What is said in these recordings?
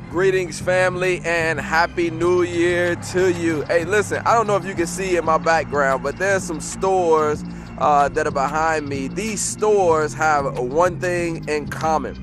Greetings, family, and Happy New Year to you. Hey, listen, I don't know if you can see in my background, but there's some stores that are behind me. These stores have one thing in common.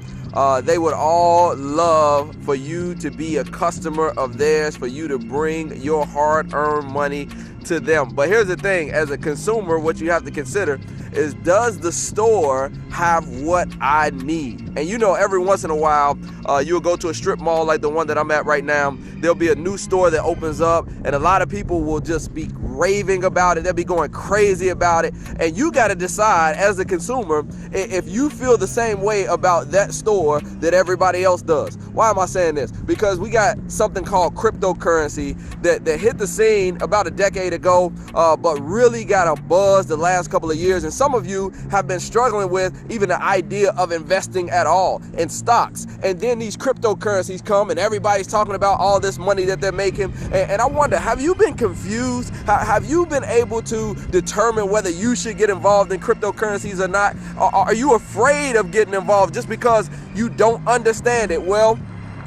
They would all love for you to be a customer of theirs, for you to bring your hard-earned money to them. But here's the thing, as a consumer, what you have to consider is, does the store have what I need? And you know, every once in a while, you'll go to a strip mall like the one that I'm at right now. There'll be a new store that opens up, and a lot of people will just be raving about it. They'll be going crazy about it. And you got to decide as a consumer if you feel the same way about that store that everybody else does. Why am I saying this? Because we got something called cryptocurrency that hit the scene about a decade ago, but really got a buzz the last couple of years. And some of you have been struggling with even the idea of investing at all in stocks. And then these cryptocurrencies come and everybody's talking about all this money that they're making. And I wonder, have you been confused? Have you been able to determine whether you should get involved in cryptocurrencies or not? Are you afraid of getting involved just because you don't understand it? Well,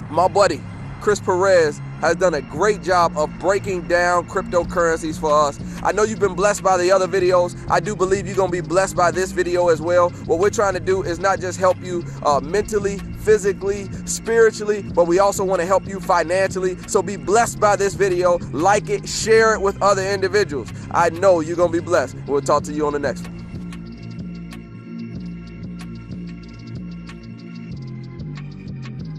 my buddy, Perez, has done a great job of breaking down cryptocurrencies for us. I know you've been blessed by the other videos. I do believe you're gonna be blessed by this video as well. What we're trying to do is not just help you mentally, physically, spiritually, but we also want to help you financially. So be blessed by this video, like it, share it with other individuals. I know you're gonna be blessed. We'll talk to you on the next one.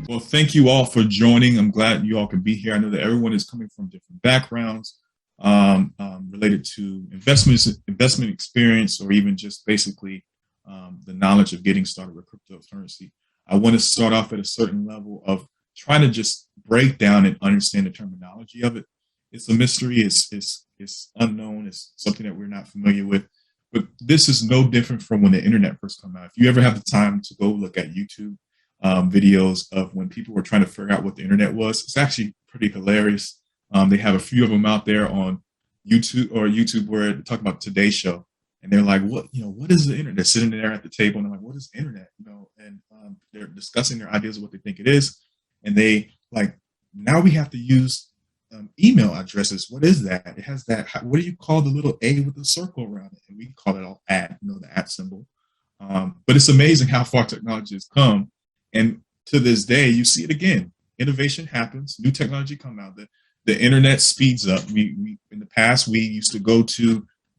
Well, thank you all for joining. I'm glad you all can be here. I know that everyone is coming from different backgrounds related to investment experience, or even just basically the knowledge of getting started with cryptocurrency. I want to start off at a certain level of trying to just break down and understand the terminology of it. It's a mystery. It's unknown. It's something that we're not familiar with. But this is no different from when the internet first came out. If you ever have the time to go look at YouTube videos of when people were trying to figure out what the internet was, it's actually pretty hilarious. They have a few of them out there on YouTube where they talk about Today's Show, and they're like, what is the internet? They're sitting there at the table and they're like, what is the internet? And they're discussing their ideas of what they think it is. And they like, now we have to use email addresses. What is that? It has that. What do you call the little A with the circle around it? And we call it all @ the @ symbol. But it's amazing how far technology has come. And to this day, you see it again. Innovation happens. New technology come out. The internet speeds up. We in the past, we used to go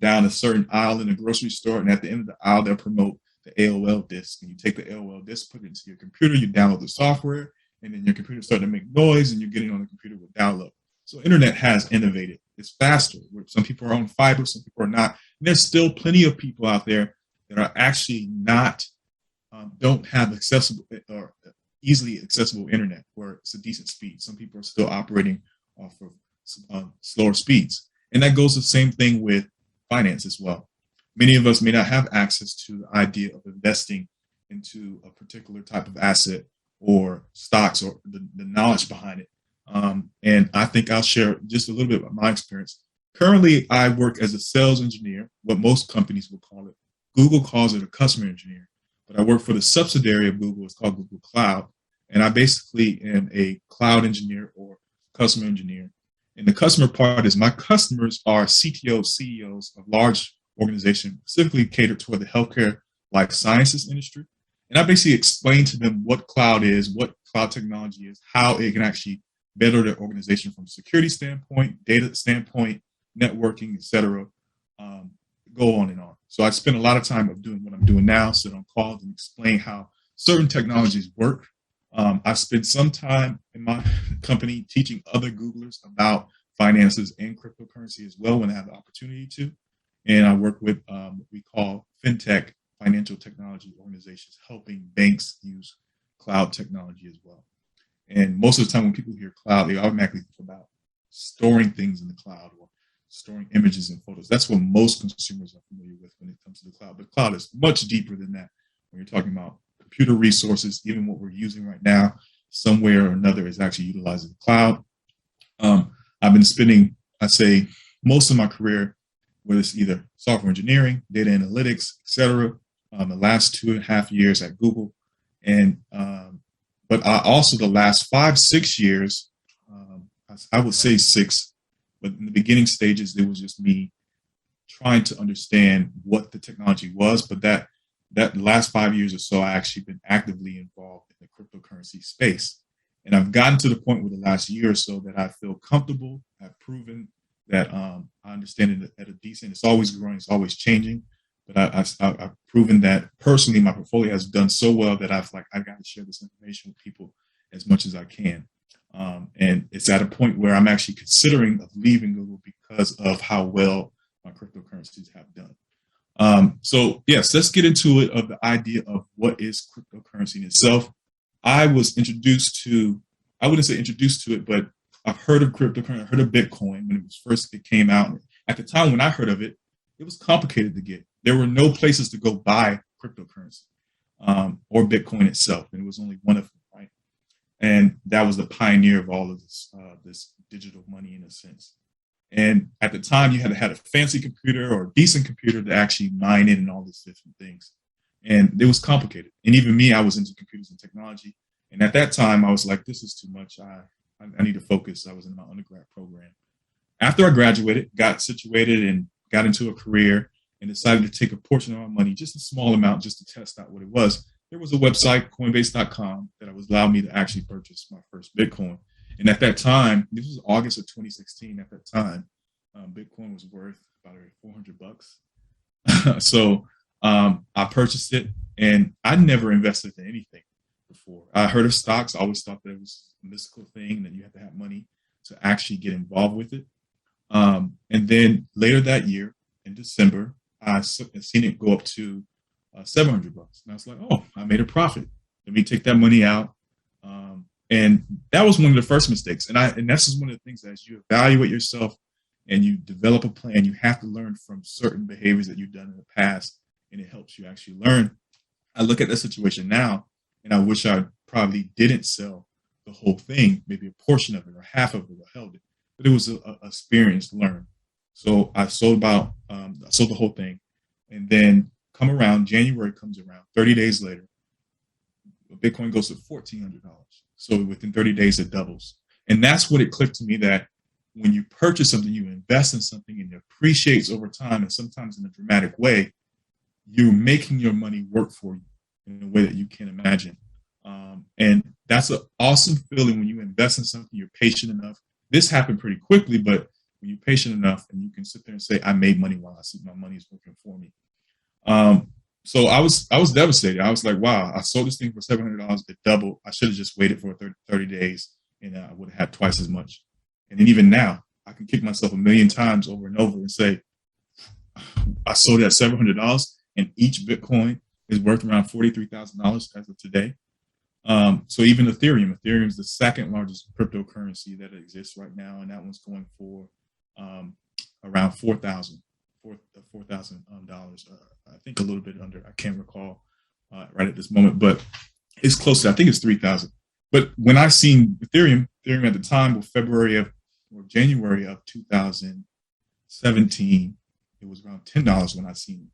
down a certain aisle in a grocery store, and at the end of the aisle, they'll promote the AOL disk. And you take the AOL disk, put it into your computer, you download the software, and then your computer starts to make noise, and you're getting on the computer with dial-up. So internet has innovated. It's faster. Some people are on fiber, some people are not. And there's still plenty of people out there that are actually not don't have accessible or easily accessible internet where it's a decent speed. Some people are still operating off of slower speeds. And that goes the same thing with finance as well. Many of us may not have access to the idea of investing into a particular type of asset or stocks or the knowledge behind it. And I think I'll share just a little bit about my experience. Currently, I work as a sales engineer, what most companies will call it. Google calls it a customer engineer. But I work for the subsidiary of Google. It's called Google Cloud. And I basically am a cloud engineer or customer engineer. And the customer part is my customers are CTOs, CEOs of large organizations, specifically catered toward the healthcare life sciences industry. And I basically explain to them what cloud is, what cloud technology is, how it can actually better their organization from a security standpoint, data standpoint, networking, et cetera, go on and on. So I spend a lot of time of doing what I'm doing now, sit on calls and explain how certain technologies work. I've spent some time in my company teaching other Googlers about finances and cryptocurrency as well when I have the opportunity to. And I work with what we call fintech, financial technology organizations, helping banks use cloud technology as well. And most of the time when people hear cloud, they automatically think about storing things in the cloud or storing images and photos. That's what most consumers are familiar with when it comes to the cloud. But cloud is much deeper than that. When you're talking about computer resources, even what we're using right now, somewhere or another is actually utilizing the cloud. I've been spending, I'd say, most of my career, whether it's either software engineering, data analytics, et cetera, the last 2.5 years at Google. And But also the last 5-6 years, I would say 6, but in the beginning stages, it was just me trying to understand what the technology was. But that last 5 years or so, I actually been actively involved in the cryptocurrency space. And I've gotten to the point with the last year or so that I feel comfortable. I've proven that I understand it at a decent, it's always growing, it's always changing. But I've proven that personally, my portfolio has done so well that I've got to share this information with people as much as I can. And it's at a point where I'm actually considering of leaving Google because of how well my cryptocurrencies have done. So yes, let's get into it, of the idea of what is cryptocurrency in itself. I wouldn't say introduced to it, but I've heard of cryptocurrency, I heard of Bitcoin when it came out. At the time when I heard of it, it was complicated to get. There were no places to go buy cryptocurrency or Bitcoin itself, and it was only one of them, right? And that was the pioneer of all of this digital money in a sense. And at the time, you had to have a fancy computer or a decent computer to actually mine it and all these different things. And it was complicated. And even me, I was into computers and technology. And at that time, I was like, this is too much. I need to focus. I was in my undergrad program. After I graduated, got situated and got into a career and decided to take a portion of my money, just a small amount, just to test out what it was. There was a website, Coinbase.com, that was allowed me to actually purchase my first Bitcoin. And at that time, this was August of 2016. At that time, Bitcoin was worth about $400. So I purchased it, and I never invested in anything before. I heard of stocks. I always thought that it was a mystical thing, that you have to have money to actually get involved with it. And then later that year, in December, I seen it go up to $700. And I was like, oh, I made a profit. Let me take that money out. And that was one of the first mistakes. And that's just one of the things that as you evaluate yourself and you develop a plan, you have to learn from certain behaviors that you've done in the past, and it helps you actually learn. I look at the situation now, and I wish I probably didn't sell the whole thing, maybe a portion of it or half of it, or held it. But it was an experience to learn. So I sold the whole thing. And then January comes around, 30 days later, Bitcoin goes to $1,400. So within 30 days, it doubles. And that's what it clicked to me, that when you purchase something, you invest in something, and it appreciates over time, and sometimes in a dramatic way, you're making your money work for you in a way that you can't imagine. And that's an awesome feeling when you invest in something, you're patient enough. This happened pretty quickly, but when you're patient enough and you can sit there and say, I made money while I see my money is working for me. So I was devastated. I was like, wow, I sold this thing for $700. It doubled. I should have just waited for 30 days, and I would have had twice as much. And then even now, I can kick myself a million times over and over and say, I sold it at $700, and each Bitcoin is worth around $43,000 as of today. So even Ethereum is the second largest cryptocurrency that exists right now, and that one's going for around $4,000. I think a little bit under. I can't recall right at this moment, but it's close to. I think it's 3,000. But when I seen Ethereum at the time of January of 2017, it was around $10 when I seen it.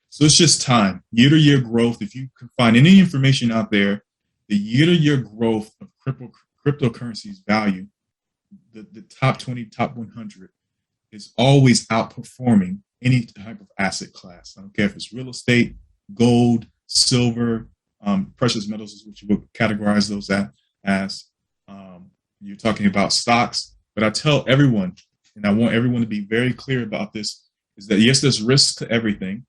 So it's just time, year-to-year growth. If you can find any information out there, the year-to-year growth of cryptocurrencies value, the top 20, top 100, is always outperforming any type of asset class. I don't care if it's real estate, gold, silver, precious metals is what you would categorize those as. You're talking about stocks. But I tell everyone, and I want everyone to be very clear about this, is that yes, there's risk to everything,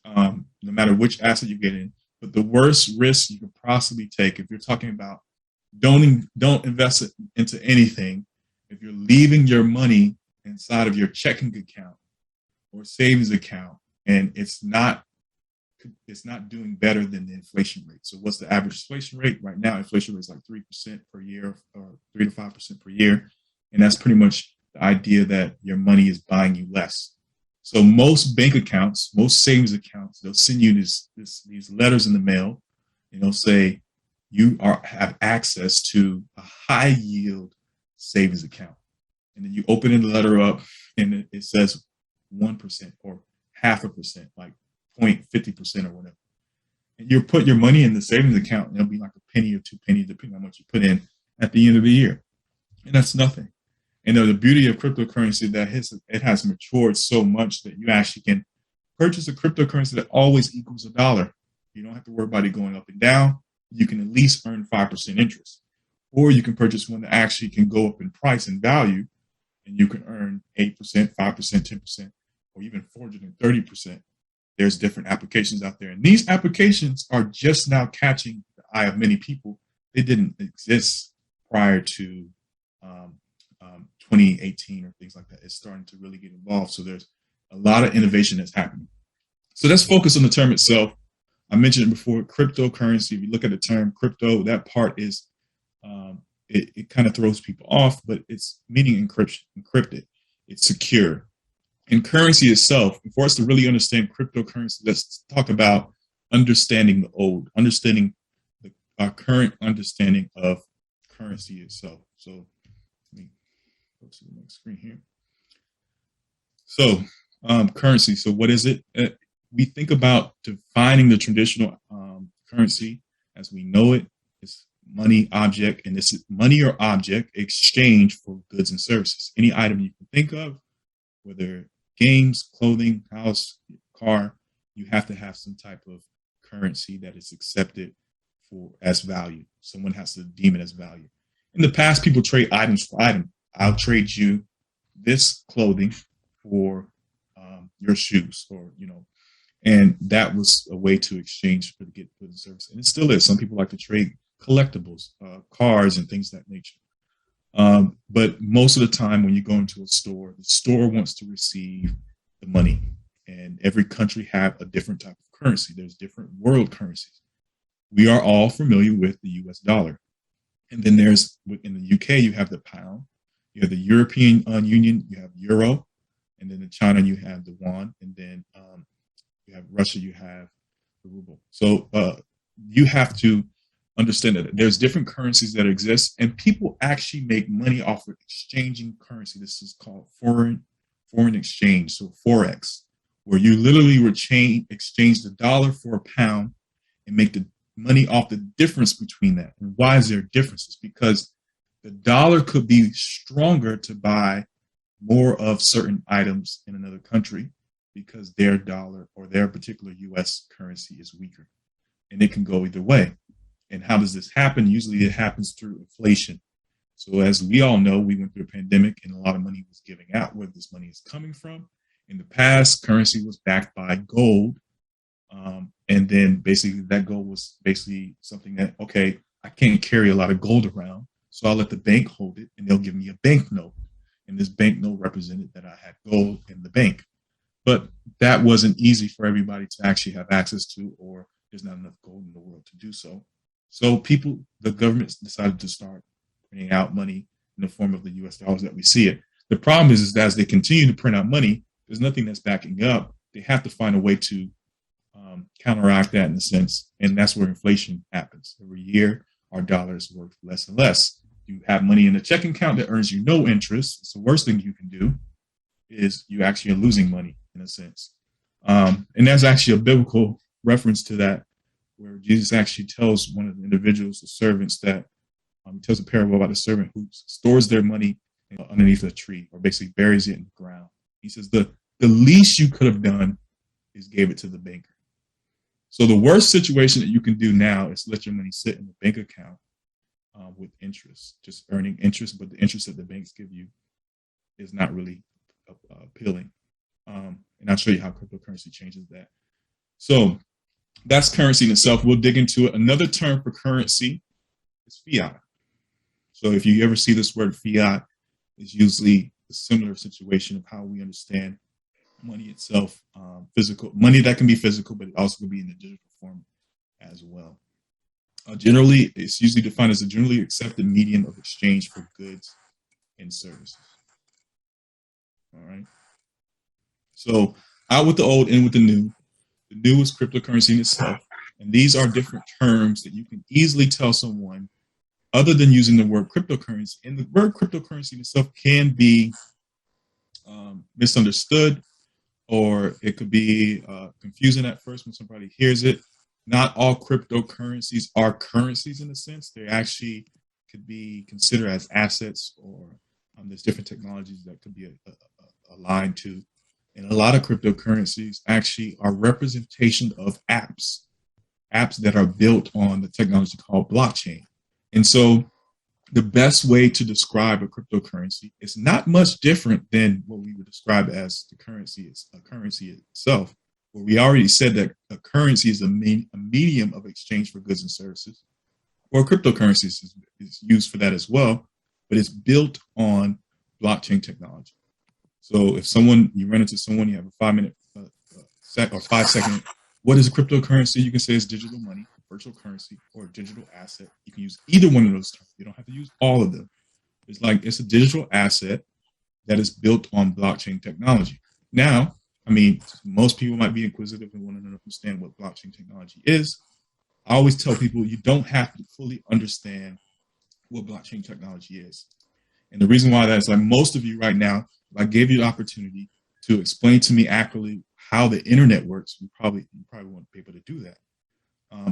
no matter which asset you get in. But the worst risk you could possibly take, if you're talking about don't invest it into anything, if you're leaving your money inside of your checking account or savings account, and it's not doing better than the inflation rate. So what's the average inflation rate right now? Inflation rate is like 3% per year, or 3 to 5% per year, and that's pretty much the idea that your money is buying you less. So most bank accounts, most savings accounts, they'll send you these letters in the mail, and they'll say you have access to a high yield savings account. And then you open the letter up, and it says 1% or 0.5%, like 0.50% or whatever. And you put your money in the savings account, and it'll be like a penny or 2 pennies, depending on what you put in at the end of the year. And that's nothing. And the beauty of cryptocurrency that it has matured so much that you actually can purchase a cryptocurrency that always equals $1. You don't have to worry about it going up and down. You can at least earn 5% interest. Or you can purchase one that actually can go up in price and value, and you can earn 8%, 5%, 10%, or even 430%. There's different applications out there. And these applications are just now catching the eye of many people. They didn't exist prior to 2018 or things like that. It's starting to really get involved. So there's a lot of innovation that's happening. So let's focus on the term itself. I mentioned it before, cryptocurrency. If you look at the term crypto, that part is, it kind of throws people off, but it's meaning encrypted. It's secure. And currency itself, for us to really understand cryptocurrency, let's talk about understanding our current understanding of currency itself. So let me go to the next screen here. So currency. So what is it? We think about defining the traditional currency as we know it. It's money, object, and this is money or object exchange for goods and services. Any item you can think of, whether games, clothing, house, car, you have to have some type of currency that is accepted as value. Someone has to deem it as value. In the past, people trade items for item. I'll trade you this clothing for your shoes, or and that was a way to exchange for to get goods and service. And it still is. Some people like to trade collectibles, cars, and things of that nature. But most of the time when you go into a store, the store wants to receive the money. And every country have a different type of currency. There's different world currencies. We are all familiar with the US dollar. And then there's, in the UK, you have the pound. You have the European Union, you have euro. And then in China, you have the yuan. And then you have Russia, you have the ruble. So you have to understand that there's different currencies that exist, and people actually make money off of exchanging currency. This is called foreign exchange, so Forex, where you literally exchange the dollar for a pound and make the money off the difference between that. And why is there differences? Because the dollar could be stronger to buy more of certain items in another country because their dollar or their particular U.S. currency is weaker. And it can go either way. And how does this happen? Usually it happens through inflation. So as we all know, we went through a pandemic and a lot of money was giving out. Where this money is coming from? In the past, currency was backed by gold. And then basically that gold was basically something that, okay, I can't carry a lot of gold around, so I'll let the bank hold it and they'll give me a banknote. And this banknote represented that I had gold in the bank. But that wasn't easy for everybody to actually have access to, or there's not enough gold in the world to do so. So the government decided to start printing out money in the form of the US dollars that we see it. The problem is that as they continue to print out money, there's nothing that's backing up. They have to find a way to counteract that in a sense. And that's where inflation happens. Every year, our dollars worth less and less. You have money in a checking account that earns you no interest. It's the worst thing you can do is you actually are losing money in a sense. And that's actually a biblical reference to that, where Jesus actually tells one of the individuals, the servants, that he tells a parable about a servant who stores their money underneath a tree, or basically buries it in the ground. He says the least you could have done is gave it to the banker. So the worst situation that you can do now is let your money sit in the bank account with interest, just earning interest, but the interest that the banks give you is not really appealing. And I'll show you how cryptocurrency changes that. So that's currency in itself. We'll dig into it. Another term for currency is fiat. So if you ever see this word fiat, it's usually a similar situation of how we understand money itself, physical money that can be physical, but it also can be in the digital form as well. Generally, it's usually defined as a generally accepted medium of exchange for goods and services. All right. So out with the old, in with the new. The new is cryptocurrency in itself. And these are different terms that you can easily tell someone other than using the word cryptocurrency. And the word cryptocurrency in itself can be misunderstood, or it could be confusing at first when somebody hears it. Not all cryptocurrencies are currencies in a sense. They actually could be considered as assets, or there's different technologies that could be aligned to. And a lot of cryptocurrencies actually are representation of apps that are built on the technology called blockchain. And so the best way to describe a cryptocurrency is not much different than what we would describe as the currency itself, where we already said that a currency is a medium of exchange for goods and services, or cryptocurrencies is used for that as well, but it's built on blockchain technology. So if you run into someone, you have a 5-minute or 5-second, what is a cryptocurrency? You can say it's digital money, virtual currency, or a digital asset. You can use either one of those terms. You don't have to use all of them. It's a digital asset that is built on blockchain technology. Now, most people might be inquisitive and want to understand what blockchain technology is. I always tell people you don't have to fully understand what blockchain technology is. And the reason why that is, like most of you right now, if I gave you the opportunity to explain to me accurately how the internet works, you probably won't be able to do that.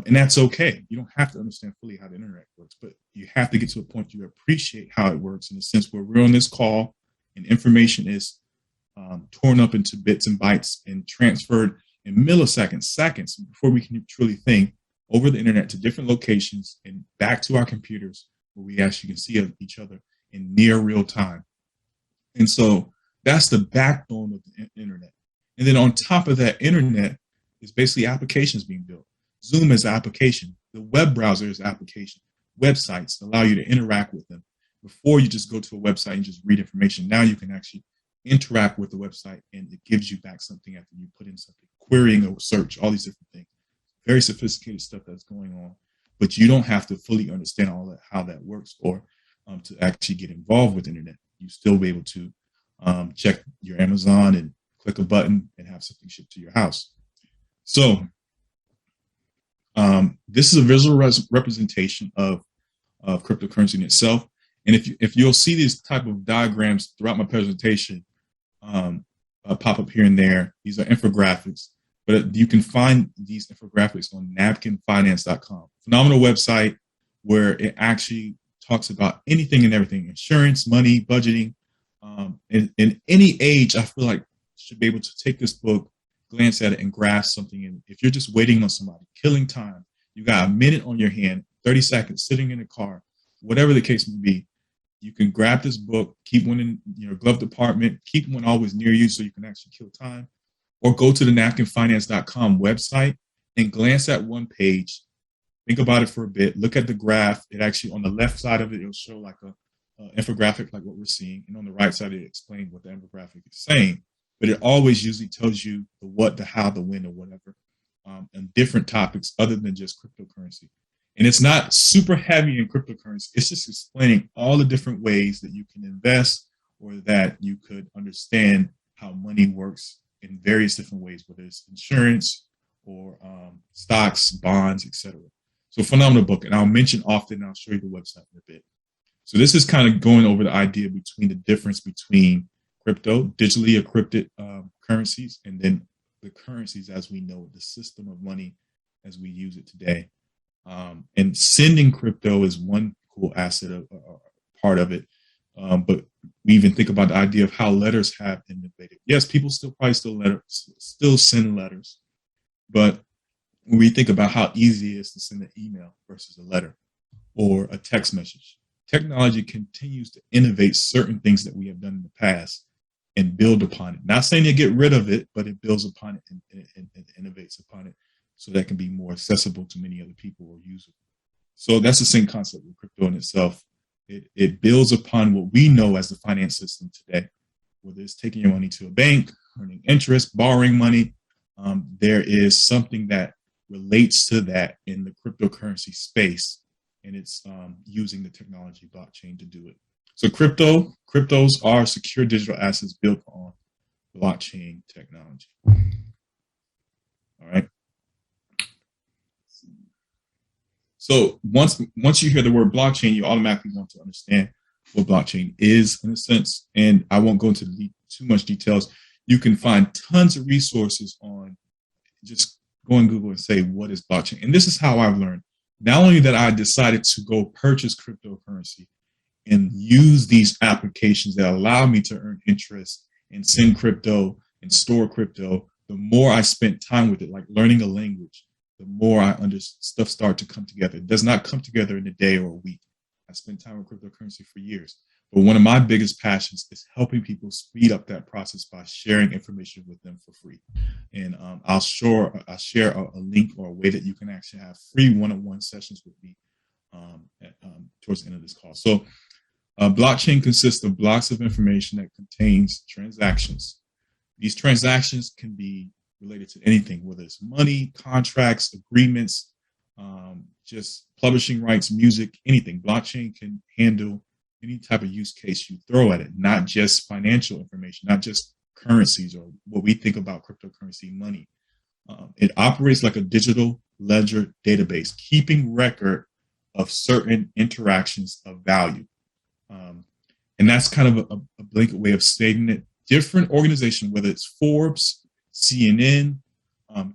And that's okay. You don't have to understand fully how the internet works, but you have to get to a point you appreciate how it works, in the sense where we're on this call and information is torn up into bits and bytes and transferred in milliseconds, seconds, before we can truly think, over the internet to different locations and back to our computers, where we actually can see each other in near real time. And so that's the backbone of the internet. And then on top of that internet is basically applications being built. Zoom is an application. The web browser is an application. Websites allow you to interact with them. Before, you just go to a website and just read information. Now you can actually interact with the website, and it gives you back something after you put in something, querying or search, all these different things. Very sophisticated stuff that's going on, but you don't have to fully understand all that, how that works, or to actually get involved with the internet. You still be able to check your Amazon and click a button and have something shipped to your house. So this is a visual representation of cryptocurrency in itself. And if you'll see these type of diagrams throughout my presentation pop up here and there, these are infographics. But you can find these infographics on napkinfinance.com. Phenomenal website where it actually talks about anything and everything: insurance, money, budgeting. In any age, I feel like should be able to take this book, glance at it, and grasp something. And if you're just waiting on somebody, killing time, you got a minute on your hand, 30 seconds, sitting in a car, whatever the case may be, you can grab this book, keep one in your glove department, keep one always near you so you can actually kill time. Or go to the napkinfinance.com website and glance at one page. Think about it for a bit. Look at the graph. It actually, on the left side of it, it'll show like a infographic like what we're seeing. And on the right side, it explains what the infographic is saying. But it always usually tells you the what, the how, the when, or whatever, and different topics other than just cryptocurrency. And it's not super heavy in cryptocurrency. It's just explaining all the different ways that you can invest, or that you could understand how money works in various different ways, whether it's insurance or stocks, bonds, etc. So phenomenal book. And I'll mention often, and I'll show you the website in a bit. So this is kind of going over the idea between the difference between crypto, digitally encrypted currencies, and then the currencies as we know it, the system of money as we use it today. And sending crypto is one cool asset of part of it. But we even think about the idea of how letters have innovated. Yes, people still send letters, but when we think about how easy it is to send an email versus a letter or a text message, technology continues to innovate certain things that we have done in the past and build upon it. Not saying to get rid of it, but it builds upon it and innovates upon it so that can be more accessible to many other people or users. So that's the same concept with crypto in itself. It builds upon what we know as the finance system today, whether it's taking your money to a bank, earning interest, borrowing money. There is something that relates to that in the cryptocurrency space, and it's using the technology blockchain to do it. So cryptos are secure digital assets built on blockchain technology. All right. So once you hear the word blockchain, you automatically want to understand what blockchain is in a sense. And I won't go into too much details. You can find tons of resources on just go on Google and say, what is blockchain? And this is how I've learned. Not only that I decided to go purchase cryptocurrency and use these applications that allow me to earn interest and send crypto and store crypto, the more I spent time with it, like learning a language, the more stuff started to come together. It does not come together in a day or a week. I spent time with cryptocurrency for years. But one of my biggest passions is helping people speed up that process by sharing information with them for free. And I'll share a link or a way that you can actually have free one-on-one sessions with me towards the end of this call. So blockchain consists of blocks of information that contains transactions. These transactions can be related to anything, whether it's money, contracts, agreements, just publishing rights, music, anything. Blockchain can handle any type of use case you throw at it, not just financial information, not just currencies or what we think about cryptocurrency money. It operates like a digital ledger database, keeping record of certain interactions of value. And that's kind of a blanket way of stating it. Different organizations, whether it's Forbes, CNN,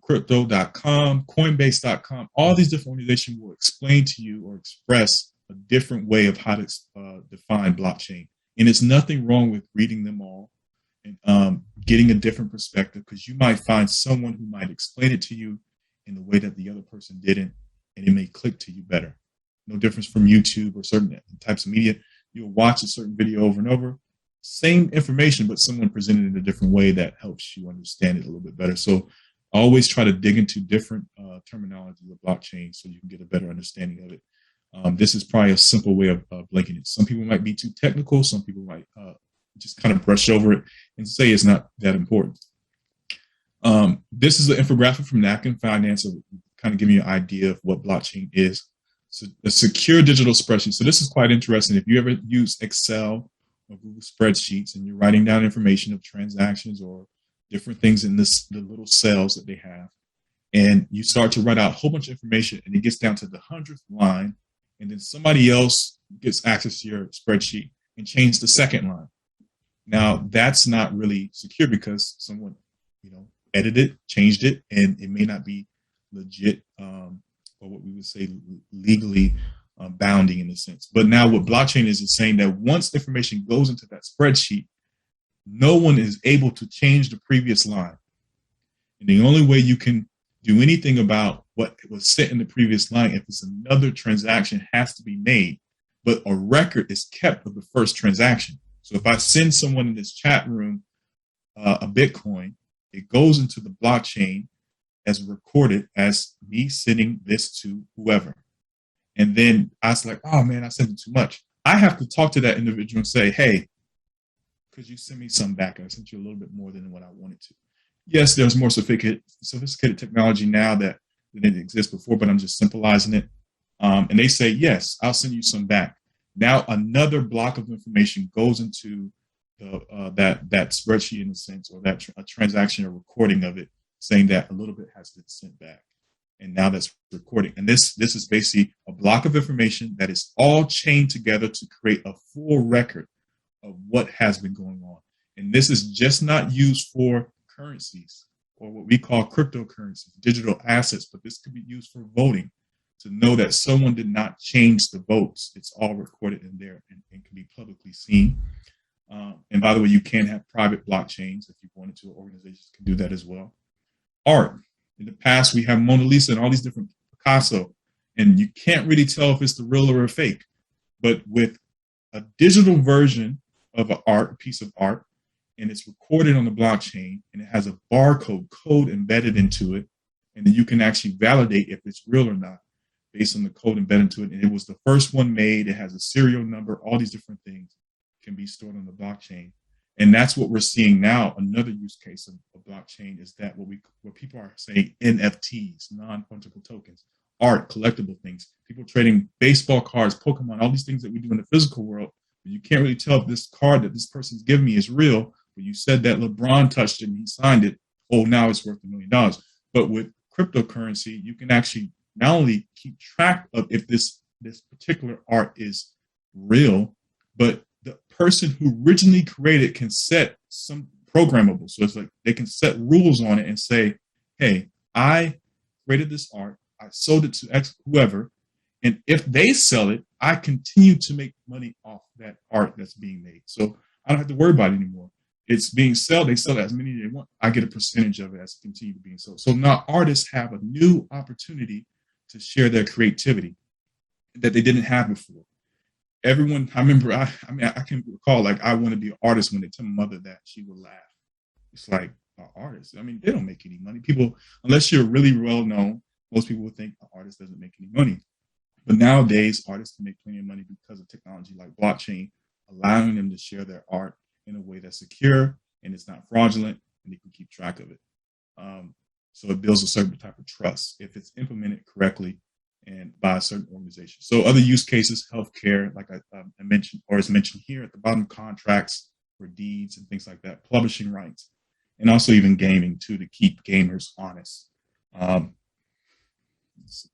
crypto.com, coinbase.com, all these different organizations will explain to you or express a different way of how to define blockchain. And it's nothing wrong with reading them all and getting a different perspective, because you might find someone who might explain it to you in the way that the other person didn't, and it may click to you better. No difference from YouTube or certain types of media. You'll watch a certain video over and over, same information, but someone presented it in a different way that helps you understand it a little bit better. So always try to dig into different terminology of blockchain so you can get a better understanding of it. This is probably a simple way of linking it. Some people might be too technical. Some people might just kind of brush over it and say it's not that important. This is an infographic from Napkin Finance, of kind of giving you an idea of what blockchain is. So a secure digital spreadsheet. So this is quite interesting. If you ever use Excel or Google spreadsheets and you're writing down information of transactions or different things in the little cells that they have, and you start to write out a whole bunch of information and it gets down to the 100th line, and then somebody else gets access to your spreadsheet and change the second line. Now that's not really secure because someone, edited it, changed it, and it may not be legit or what we would say legally bounding in a sense. But now what blockchain is saying that once information goes into that spreadsheet, no one is able to change the previous line. And the only way you can do anything about what was set in the previous line, if it's another transaction, has to be made. But a record is kept of the first transaction. So if I send someone in this chat room a Bitcoin, it goes into the blockchain as recorded as me sending this to whoever. And then I was like, oh man, I sent it too much. I have to talk to that individual and say, hey, could you send me some back? I sent you a little bit more than what I wanted to. Yes, there's more sophisticated technology now that didn't exist before, but I'm just simplifying it. And they say, yes, I'll send you some back. Now another block of information goes into that spreadsheet in a sense, or that a transaction or recording of it, saying that a little bit has been sent back. And now that's recording. And this is basically a block of information that is all chained together to create a full record of what has been going on. And this is just not used for currencies or what we call cryptocurrencies, digital assets, but this could be used for voting, to know that someone did not change the votes. It's all recorded in there and can be publicly seen. And by the way, you can have private blockchains if you wanted to. Organizations can do that as well. Art. In the past, we have Mona Lisa and all these different Picasso, and you can't really tell if it's the real or a fake. But with a digital version of a piece of art, and it's recorded on the blockchain, and it has a barcode code embedded into it, and then you can actually validate if it's real or not based on the code embedded into it. And it was the first one made. It has a serial number. All these different things can be stored on the blockchain. And that's what we're seeing now. Another use case of blockchain is that what people are saying NFTs, non-fungible tokens, art, collectible things. People trading baseball cards, Pokemon, all these things that we do in the physical world. But you can't really tell if this card that this person's giving me is real. But you said that LeBron touched it and he signed it. Oh, now it's worth $1 million. But with cryptocurrency, you can actually not only keep track of if this particular art is real, but the person who originally created can set some programmable. So it's like they can set rules on it and say, hey, I created this art. I sold it to whoever. And if they sell it, I continue to make money off that art that's being made. So I don't have to worry about it anymore. It's being sold. They sell it as many as they want. I get a percentage of it as it continues being sold. So now artists have a new opportunity to share their creativity that they didn't have before. Everyone, I remember, I can recall, like, I want to be an artist. When they tell my mother that, she would laugh. It's like, an artist? I mean, they don't make any money. People, unless you're really well known, most people would think an artist doesn't make any money. But nowadays, artists can make plenty of money because of technology like blockchain, allowing them to share their art in a way that's secure and it's not fraudulent, and they can keep track of it. So it builds a certain type of trust if it's implemented correctly and by a certain organization. So other use cases, healthcare, like I mentioned, or is mentioned here at the bottom, contracts for deeds and things like that, publishing rights, and also even gaming too, to keep gamers honest. Let's see.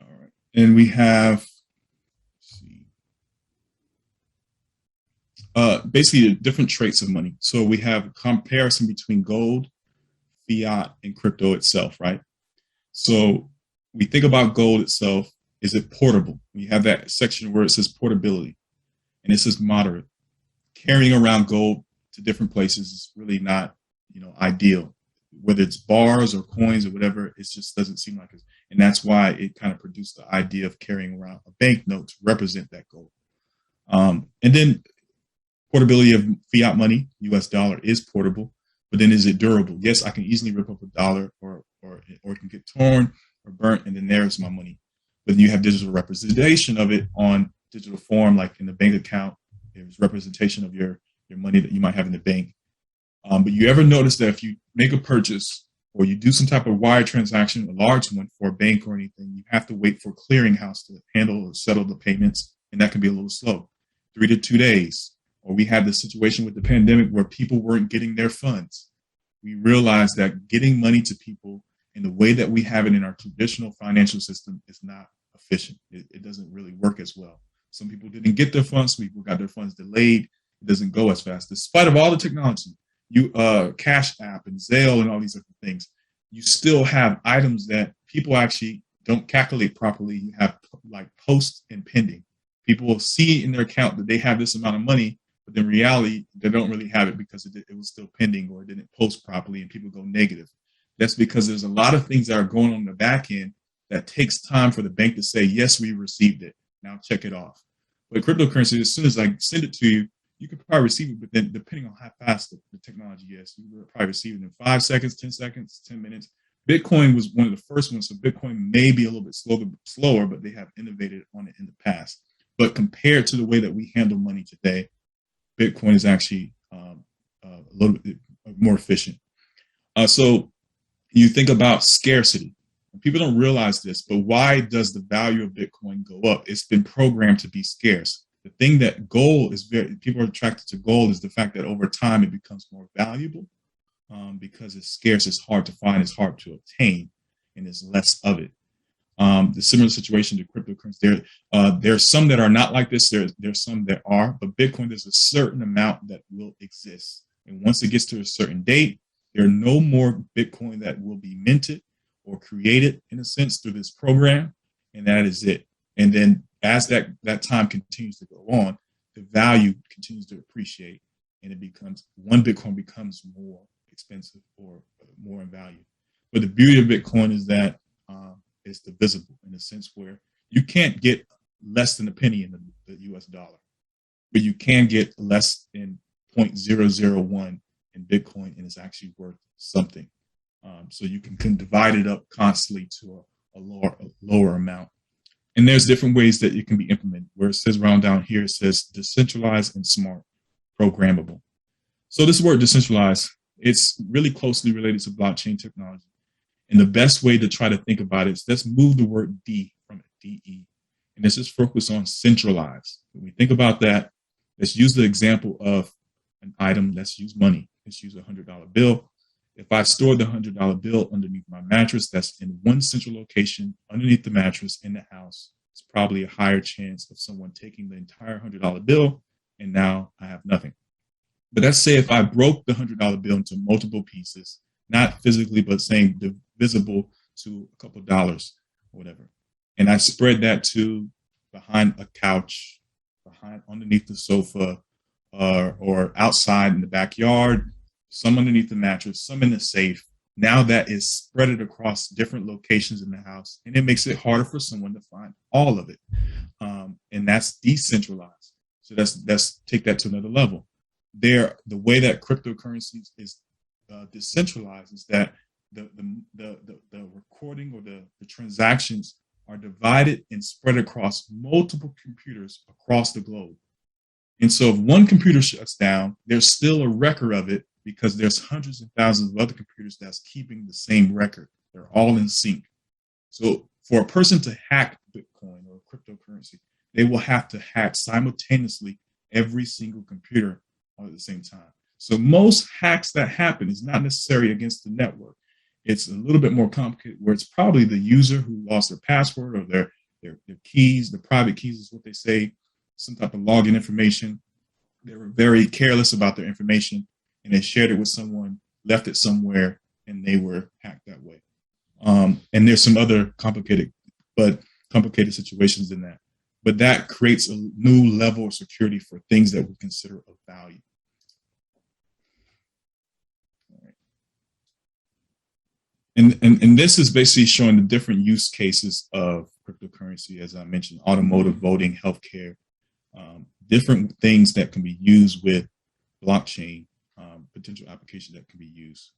All right, and we have, let's see, basically the different traits of money. So we have a comparison between gold, fiat, and crypto itself, right? So we think about gold itself. Is it portable? We have that section where it says portability, and it says moderate. Carrying around gold to different places is really not, ideal. Whether it's bars or coins or whatever, it just doesn't seem like it. And that's why it kind of produced the idea of carrying around a banknote to represent that gold. And then portability of fiat money, US dollar, is portable, but then is it durable? Yes, I can easily rip up a dollar or it can get torn or burnt, and then there's my money. But you have digital representation of it on digital form, like in the bank account. There's representation of your money that you might have in the bank. But you ever notice that if you make a purchase or you do some type of wire transaction, a large one for a bank or anything, you have to wait for clearinghouse to handle or settle the payments, and that can be a little slow, 3 to 2 days. Or we had the situation with the pandemic where people weren't getting their funds. We realized that getting money to people in the way that we have it in our traditional financial system is not efficient. It doesn't really work as well. Some people didn't get their funds. People got their funds delayed. It doesn't go as fast. Despite of all the technology, CASHAPP and Zelle and all these different things, you still have items that people actually don't calculate properly. You have like post and pending. People will see in their account that they have this amount of money, but in reality, they don't really have it because it was still pending or it didn't post properly, and people go negative. That's because there's a lot of things that are going on in the back end that takes time for the bank to say, yes, we received it. Now check it off. But cryptocurrency, as soon as I send it to you, you can probably receive it, but then depending on how fast the technology is, you will probably receive it in 5 seconds, 10 seconds, 10 minutes. Bitcoin was one of the first ones, so Bitcoin may be a little bit slower, but they have innovated on it in the past. But compared to the way that we handle money today, Bitcoin is actually a little bit more efficient. So you think about scarcity. People don't realize this, but why does the value of Bitcoin go up? It's been programmed to be scarce. The thing that gold is people are attracted to gold is the fact that over time it becomes more valuable because it's scarce, it's hard to find, it's hard to obtain, and there's less of it. The similar situation to cryptocurrency, there's some that are not like this. There's some that are, but Bitcoin, there's a certain amount that will exist. And once it gets to a certain date, there are no more Bitcoin that will be minted or created, in a sense, through this program, and that is it. And then as that time continues to go on, the value continues to appreciate, and it becomes, one Bitcoin becomes more expensive or more in value. But the beauty of Bitcoin is that it's divisible in a sense where you can't get less than a penny in the US dollar, but you can get less than 0.001 in Bitcoin, and it's actually worth something. So you can divide it up constantly to a lower amount. And there's different ways that it can be implemented. Where it says around down here, it says decentralized and smart, programmable. So this word decentralized, it's really closely related to blockchain technology. And the best way to try to think about it is let's move the word D from it, DE. And let's just focus on centralized. When we think about that, let's use the example of an item. Let's use money. Let's use a $100 bill. If I store the $100 bill underneath my mattress, that's in one central location underneath the mattress in the house, it's probably a higher chance of someone taking the entire $100 bill and now I have nothing. But let's say if I broke the $100 bill into multiple pieces, not physically, but saying divisible to a couple dollars or whatever, and I spread that to behind a couch, behind underneath the sofa, or outside in the backyard, some underneath the mattress, some in the safe. Now that is spread it across different locations in the house, and it makes it harder for someone to find all of it. And that's decentralized. So let's take that to another level. The way that cryptocurrencies is decentralized is that the recording or the transactions are divided and spread across multiple computers across the globe. And so if one computer shuts down, there's still a record of it because there's hundreds of thousands of other computers that's keeping the same record. They're all in sync. So for a person to hack Bitcoin or cryptocurrency, they will have to hack simultaneously every single computer all at the same time. So most hacks that happen is not necessarily against the network. It's a little bit more complicated where it's probably the user who lost their password or their keys, the private keys is what they say, some type of login information. They were very careless about their information and they shared it with someone, left it somewhere, and they were hacked that way. And there's some other complicated situations in that. But that creates a new level of security for things that we consider of value. And this is basically showing the different use cases of cryptocurrency, as I mentioned, automotive, voting, healthcare, different things that can be used with blockchain, potential applications that can be used.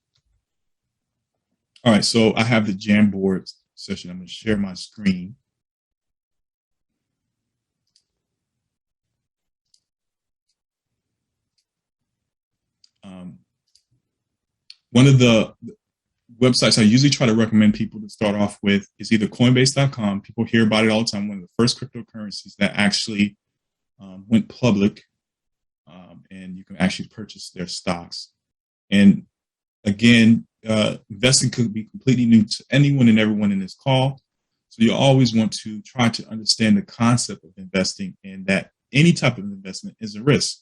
All right, so I have the Jamboard session. I'm going to share my screen. One of the websites I usually try to recommend people to start off with is either Coinbase.com. People hear about it all the time. One of the first cryptocurrencies that actually went public, and you can actually purchase their stocks. And again, investing could be completely new to anyone and everyone in this call. So you always want to try to understand the concept of investing and that any type of investment is a risk.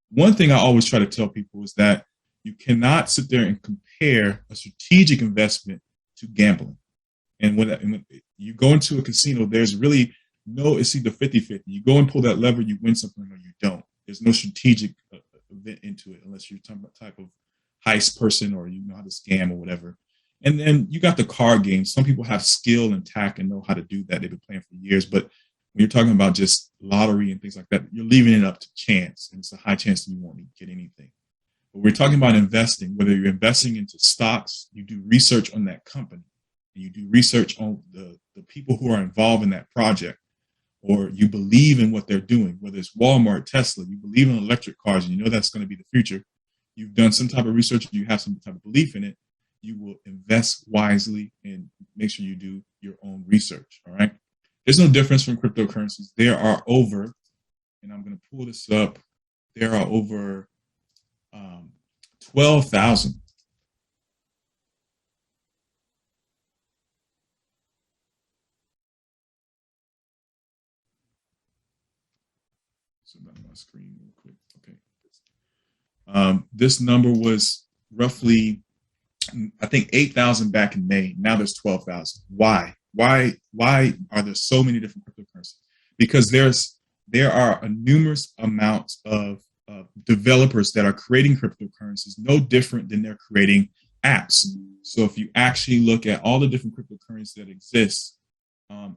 One thing I always try to tell people is that you cannot sit there and compare a strategic investment to gambling. And when you go into a casino, there's really it's either 50-50. You go and pull that lever, you win something or you don't. There's no strategic event into it unless you're talking about type of heist person or you know how to scam or whatever. And then you got the card game. Some people have skill and tact and know how to do that. They've been playing for years. But when you're talking about just lottery and things like that, you're leaving it up to chance. And it's a high chance that you won't get anything. But we're talking about investing, whether you're investing into stocks, you do research on that company, and you do research on the people who are involved in that project, or you believe in what they're doing, whether it's Walmart, Tesla, you believe in electric cars, and you know that's going to be the future. You've done some type of research, and you have some type of belief in it, you will invest wisely and make sure you do your own research, all right? There's no difference from cryptocurrencies. There are over, and I'm going to pull this up, there are over 12,000. So back on my screen real quick. Okay. This number was roughly, I think, 8,000 back in May. Now there's 12,000. Why? Why are there so many different cryptocurrencies? Because there are a numerous amounts of developers that are creating cryptocurrencies, no different than they're creating apps. So if you actually look at all the different cryptocurrencies that exist,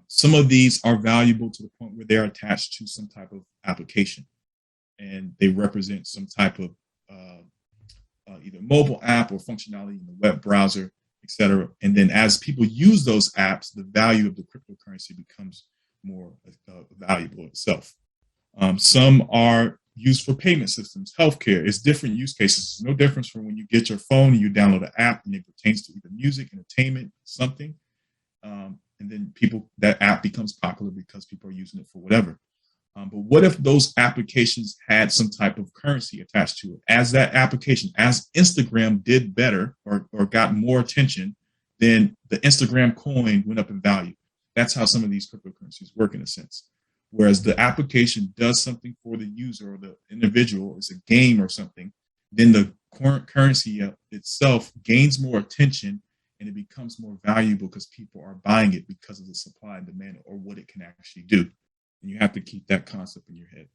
some of these are valuable to the point where they're attached to some type of application, and they represent some type of either mobile app or functionality in the web browser, etc. And then as people use those apps, the value of the cryptocurrency becomes more valuable itself. Some are used for payment systems, healthcare. It's different use cases. There's no difference from when you get your phone and you download an app and it pertains to either music, entertainment, something. And then that app becomes popular because people are using it for whatever. But what if those applications had some type of currency attached to it? As that application, as Instagram did better or got more attention, then the Instagram coin went up in value. That's how some of these cryptocurrencies work in a sense. Whereas the application does something for the user or the individual, it's a game or something, then the currency itself gains more attention and it becomes more valuable because people are buying it because of the supply and demand or what it can actually do. And you have to keep that concept in your head.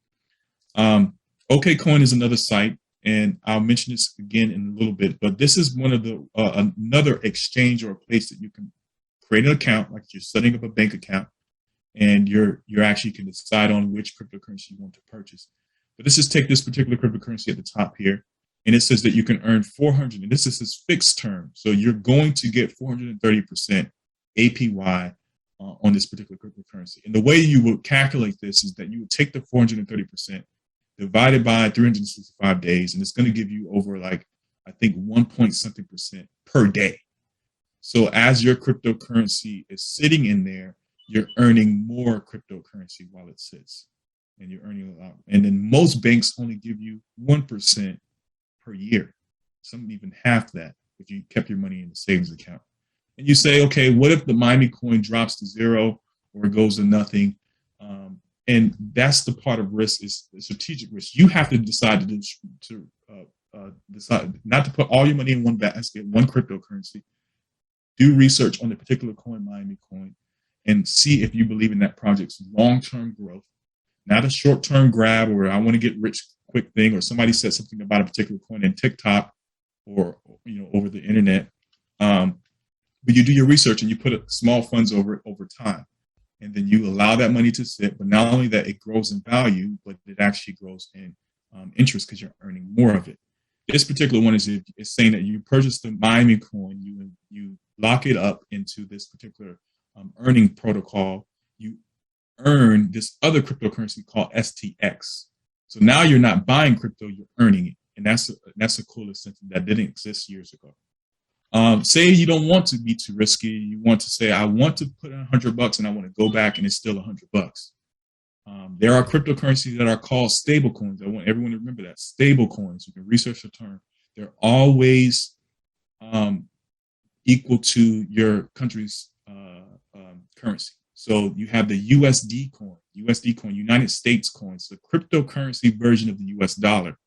OKCoin is another site, and I'll mention this again in a little bit, but this is one of the another exchange or a place that you can create an account, like you're setting up a bank account, and you're actually can decide on which cryptocurrency you want to purchase. But let's just take this particular cryptocurrency at the top here, and it says that you can earn 400, and this is this fixed term. So you're going to get 430% APY on this particular cryptocurrency. And the way you would calculate this is that you would take the 430%, divided by 365 days, and it's going to give you over like, I think 1.something% per day. So as your cryptocurrency is sitting in there, you're earning more cryptocurrency while it sits, and you're earning a lot. And then most banks only give you 1% per year, some even half that if you kept your money in the savings account. And you say, okay, what if the Miami coin drops to zero or goes to nothing? And that's the part of risk, is the strategic risk. You have to decide to decide not to put all your money in one basket, one cryptocurrency. Do research on the particular coin, Miami coin, and see if you believe in that project's long-term growth, not a short-term grab or I want to get rich quick thing, or somebody said something about a particular coin in TikTok or over the internet. But you do your research and you put small funds over it over time. And then you allow that money to sit, but not only that it grows in value, but it actually grows in interest because you're earning more of it. This particular one is saying that you purchase the Miami coin, you lock it up into this particular earning protocol. You earn this other cryptocurrency called STX. So now you're not buying crypto, you're earning it. And that's a cool incentive that didn't exist years ago. Say you don't want to be too risky. You want to say, I want to put in $100 and I want to go back and it's still $100. There are cryptocurrencies that are called stable coins. I want everyone to remember that. Stable coins. You can research the term. They're always equal to your country's currency. So you have the USD coin, United States coins, the cryptocurrency version of the US dollar.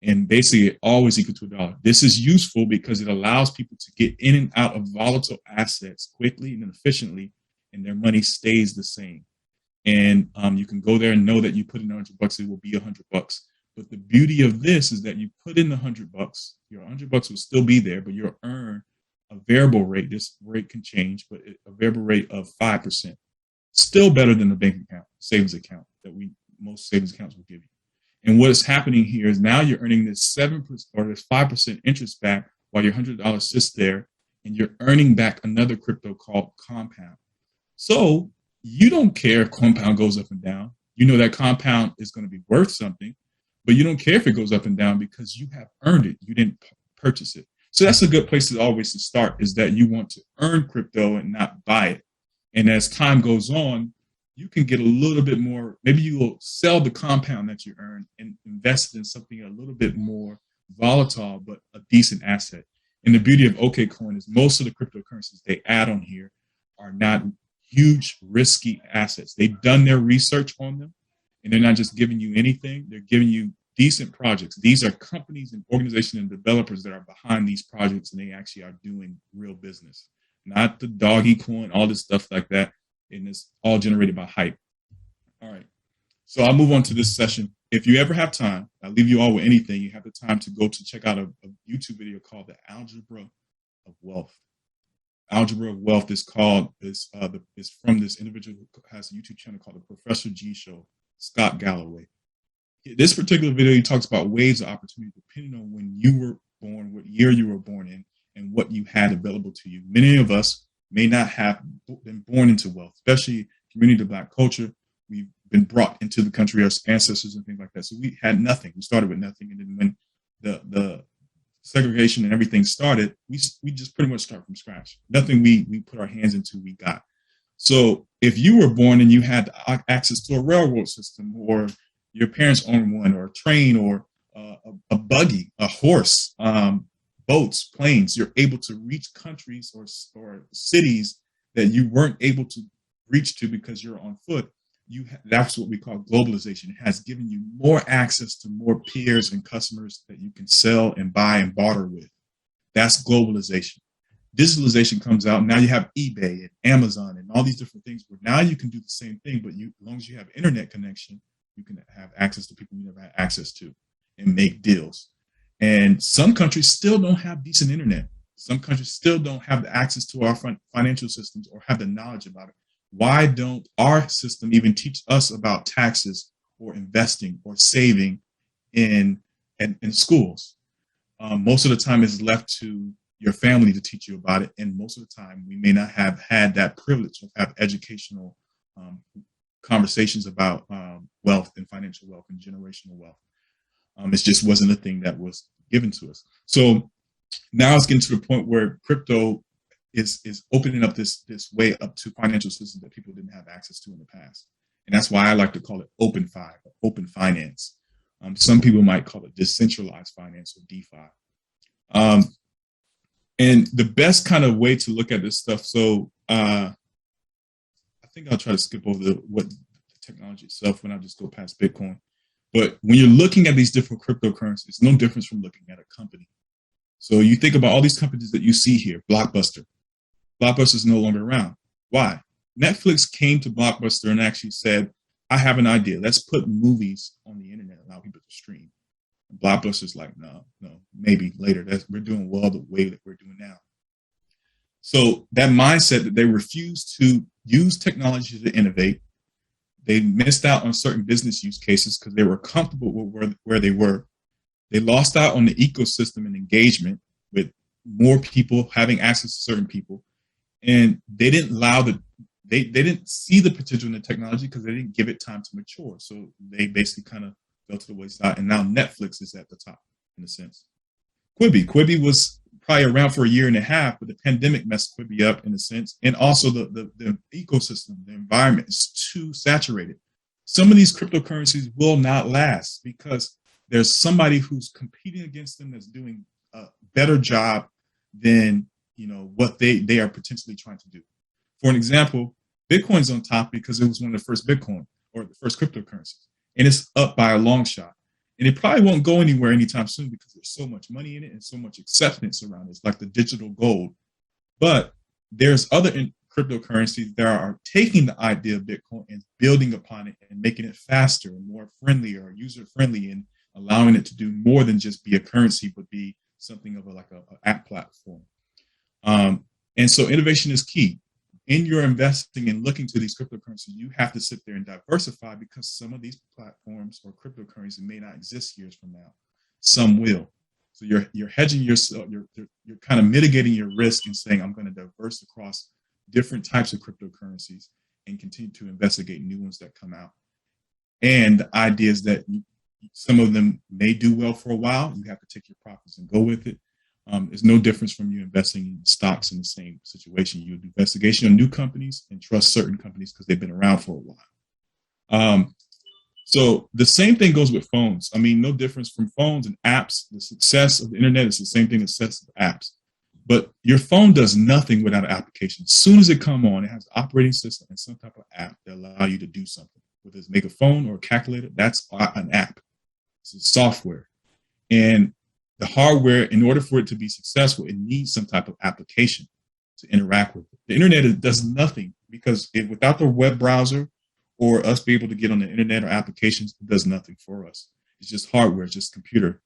And basically always equal to $1. This is useful because it allows people to get in and out of volatile assets quickly and efficiently, and their money stays the same. And you can go there and know that you put in $100, it will be $100. But the beauty of this is that you put in the $100, your $100 will still be there, but you'll earn a variable rate. This rate can change, but a variable rate of 5%. Still better than the bank account, savings account that most savings accounts will give you. And what is happening here is now you're earning this 7% or this 5% interest back while your $100 sits there, and you're earning back another crypto called compound. So you don't care if compound goes up and down. You know that compound is going to be worth something, but you don't care if it goes up and down because you have earned it. You didn't purchase it. So that's a good place to always to start, is that you want to earn crypto and not buy it. And as time goes on, you can get a little bit more. Maybe you will sell the compound that you earn and invest in something a little bit more volatile, but a decent asset. And the beauty of OKCoin is most of the cryptocurrencies they add on here are not huge, risky assets. They've done their research on them, and they're not just giving you anything. They're giving you decent projects. These are companies and organizations and developers that are behind these projects, and they actually are doing real business, not the doggy coin, all this stuff like that. And it's all generated by hype. All right. So I'll move on to this session. If you ever have time, I'll leave you all with anything. You have the time to go to check out a YouTube video called The Algebra of Wealth. Algebra of Wealth is from this individual who has a YouTube channel called The Professor G Show, Scott Galloway. This particular video, he talks about waves of opportunity depending on when you were born, what year you were born in, and what you had available to you. Many of us may not have been born into wealth, especially community of Black culture. We've been brought into the country, our ancestors and things like that. So we had nothing. We started with nothing. And then when the segregation and everything started, we just pretty much start from scratch. Nothing we put our hands into, we got. So if you were born and you had access to a railroad system, or your parents owned one, or a train, or a buggy, a horse, boats, planes, you're able to reach countries or cities that you weren't able to reach to because you're on foot. that's what we call globalization. It has given you more access to more peers and customers that you can sell and buy and barter with. That's globalization. Digitalization comes out. Now you have eBay and Amazon and all these different things where now you can do the same thing, but as long as you have internet connection, you can have access to people you never had access to and make deals. And some countries still don't have decent internet. Some countries still don't have the access to our financial systems or have the knowledge about it. Why don't our system even teach us about taxes or investing or saving in schools? Most of the time it's left to your family to teach you about it. And most of the time we may not have had that privilege of have educational conversations about wealth and financial wealth and generational wealth. It just wasn't a thing that was given to us. So now it's getting to the point where crypto is opening up this way up to financial systems that people didn't have access to in the past. And that's why I like to call it open finance. Some people might call it decentralized finance or DeFi. And the best kind of way to look at this stuff, so I think I'll try to skip over the technology itself when I just go past Bitcoin. But when you're looking at these different cryptocurrencies, it's no difference from looking at a company. So you think about all these companies that you see here, Blockbuster. Blockbuster is no longer around. Why? Netflix came to Blockbuster and actually said, I have an idea. Let's put movies on the internet, allow people to stream. And Blockbuster's like, no, maybe later. We're doing well the way that we're doing now. So that mindset that they refused to use technology to innovate, they missed out on certain business use cases because they were comfortable with where they were. They lost out on the ecosystem and engagement with more people having access to certain people. And they didn't they didn't see the potential in the technology because they didn't give it time to mature. So they basically kind of fell to the wayside. And now Netflix is at the top in a sense. Quibi was probably around for a year and a half, but the pandemic messed Quibi up in a sense. And also the ecosystem, the environment is too saturated. Some of these cryptocurrencies will not last because there's somebody who's competing against them that's doing a better job than what they are potentially trying to do. For an example, Bitcoin's on top because it was one of the first Bitcoin or the first cryptocurrencies, and it's up by a long shot. And it probably won't go anywhere anytime soon because there's so much money in it and so much acceptance around it. It's like the digital gold. But there's other cryptocurrencies that are taking the idea of Bitcoin and building upon it and making it faster and more friendly or user-friendly and allowing it to do more than just be a currency, but be something of like a app platform. And so innovation is key. In your investing and looking to these cryptocurrencies, you have to sit there and diversify because some of these platforms or cryptocurrencies may not exist years from now. Some will. So you're hedging yourself. You're kind of mitigating your risk and saying, I'm going to diverse across different types of cryptocurrencies and continue to investigate new ones that come out. And the idea is that some of them may do well for a while. You have to take your profits and go with it. There's no difference from you investing in stocks in the same situation. You do investigation on new companies and trust certain companies because they've been around for a while. So the same thing goes with phones. I mean, no difference from phones and apps. The success of the internet is the same thing as success of apps. But your phone does nothing without an application. As soon as it comes on, it has an operating system and some type of app that allow you to do something. Whether it's make a phone or a calculator, that's an app. It's a software. And the hardware, in order for it to be successful, it needs some type of application to interact with it. The internet does nothing because without the web browser or us be able to get on the internet or applications, it does nothing for us. It's just hardware, it's just computer.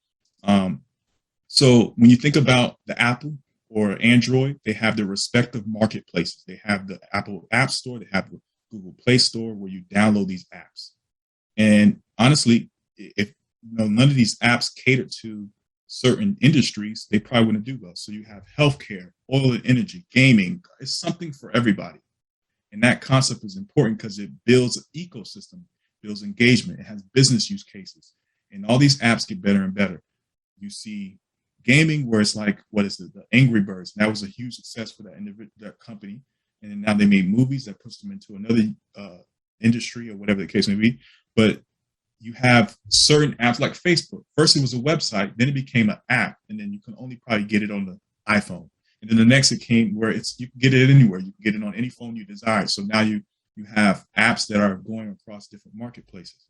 So when you think about the Apple or Android, they have their respective marketplaces. They have the Apple App Store, they have the Google Play Store where you download these apps. And honestly, if none of these apps cater to certain industries, they probably wouldn't do well. So you have healthcare, oil and energy, gaming. It's something for everybody. And that concept is important because it builds an ecosystem, builds engagement. It has business use cases. And all these apps get better and better. You see gaming where it's like, what is it? The Angry Birds. And that was a huge success for that company. And then now they made movies that puts them into another industry or whatever the case may be. But you have certain apps like Facebook. First, it was a website, then it became an app, and then you can only probably get it on the iPhone. And then the next it came where you can get it anywhere. You can get it on any phone you desire. So now you You have apps that are going across different marketplaces.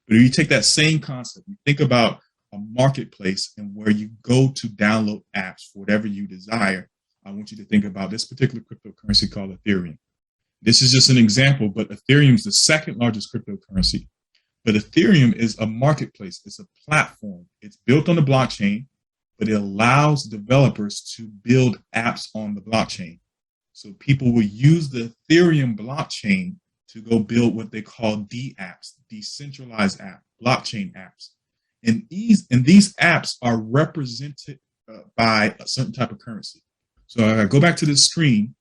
But if you take that same concept, you think about a marketplace and where you go to download apps for whatever you desire, I want you to think about this particular cryptocurrency called Ethereum. This is just an example, but Ethereum is the second largest cryptocurrency. But Ethereum is a marketplace. It's a platform. It's built on the blockchain, but it allows developers to build apps on the blockchain. So people will use the Ethereum blockchain to go build what they call DApps, decentralized app, blockchain apps. And these apps are represented by a certain type of currency. So I go back to the screen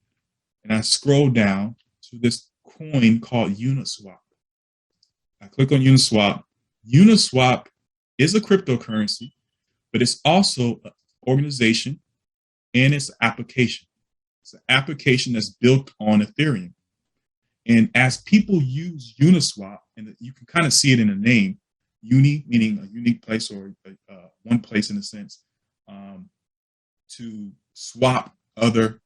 and I scroll down to this coin called Uniswap. I click on Uniswap. Uniswap is a cryptocurrency, but it's also an organization and it's an application. It's an application that's built on Ethereum. And as people use Uniswap, and you can kind of see it in the name, uni meaning a unique place or one place in a sense, to swap other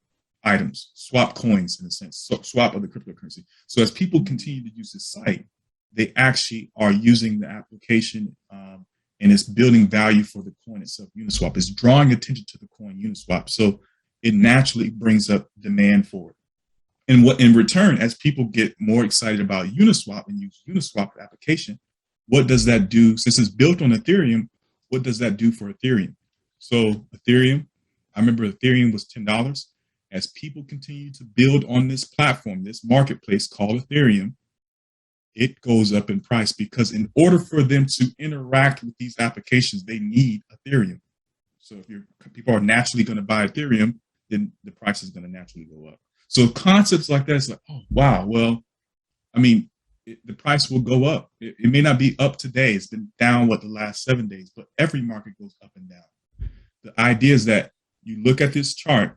items, swap coins in a sense, swap other cryptocurrency. So as people continue to use this site, they actually are using the application and it's building value for the coin itself. Uniswap is drawing attention to the coin Uniswap. So it naturally brings up demand for it. And what in return, as people get more excited about Uniswap and use Uniswap application, what does that do? Since it's built on Ethereum, what does that do for Ethereum? So Ethereum, I remember Ethereum was $10. As people continue to build on this platform, this marketplace called Ethereum, it goes up in price because in order for them to interact with these applications, they need Ethereum. So if people are naturally going to buy Ethereum, then the price is going to naturally go up. So concepts like that, it's like, oh, wow. Well, I mean, the price will go up. It may not be up today. It's been down, the last 7 days, but every market goes up and down. The idea is that you look at this chart,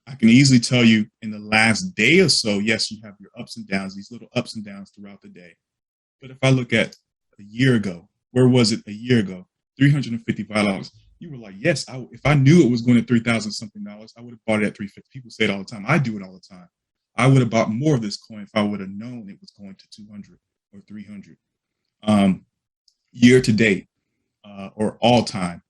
I can easily tell you in the last day or so, yes, you have your ups and downs, these little ups and downs throughout the day. But if I look at a year ago, where was it a year ago? $355. You were like, yes, if I knew it was going to $3,000 something, I would have bought it at $350. People say it all the time. I do it all the time. I would have bought more of this coin if I would have known it was going to 200 or 300. Year to date or all time,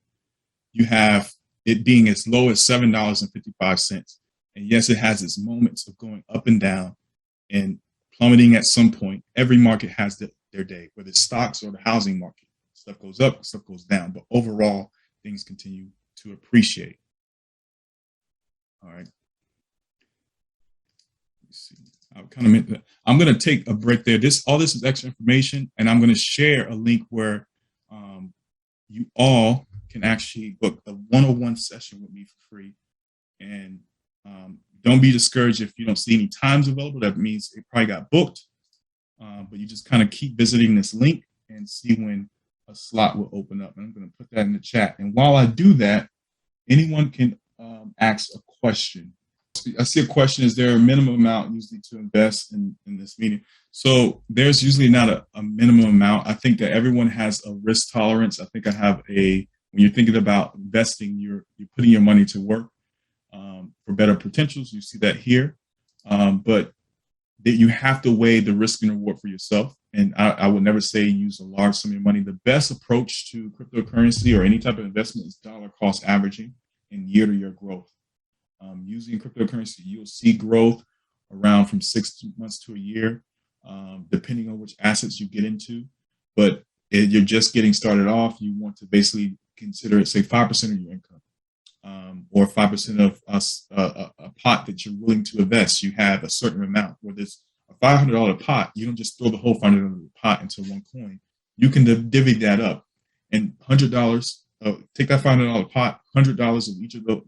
you have it being as low as $7.55. And yes, it has its moments of going up and down and plummeting at some point. Every market has their day, whether it's stocks or the housing market. Stuff goes up, stuff goes down. But overall, things continue to appreciate. All right. Let's see. I'm going to take a break there. All this is extra information, and I'm going to share a link where you all can actually book a one-on-one session with me for free. And don't be discouraged if you don't see any times available. That means it probably got booked. But you just kind of keep visiting this link and see when a slot will open up. And I'm going to put that in the chat. And while I do that, anyone can ask a question. I see a question, is there a minimum amount usually to invest in this meeting? So there's usually not a minimum amount. I think that everyone has a risk tolerance. I think I have when you're thinking about investing, you're putting your money to work for better potentials. You see that here. But that you have to weigh the risk and reward for yourself. And I would never say use a large sum of money. The best approach to cryptocurrency or any type of investment is dollar cost averaging and year-to-year growth. Using cryptocurrency, you'll see growth around from 6 months to a year, depending on which assets you get into. But if you're just getting started off, you want to basically consider it, say, 5% of your income, or 5% of a pot that you're willing to invest. You have a certain amount. Whether it's a $500 pot, you don't just throw the whole $500 pot into one coin. You can divvy that up, and $100. Take that $500 pot, $100 of each of those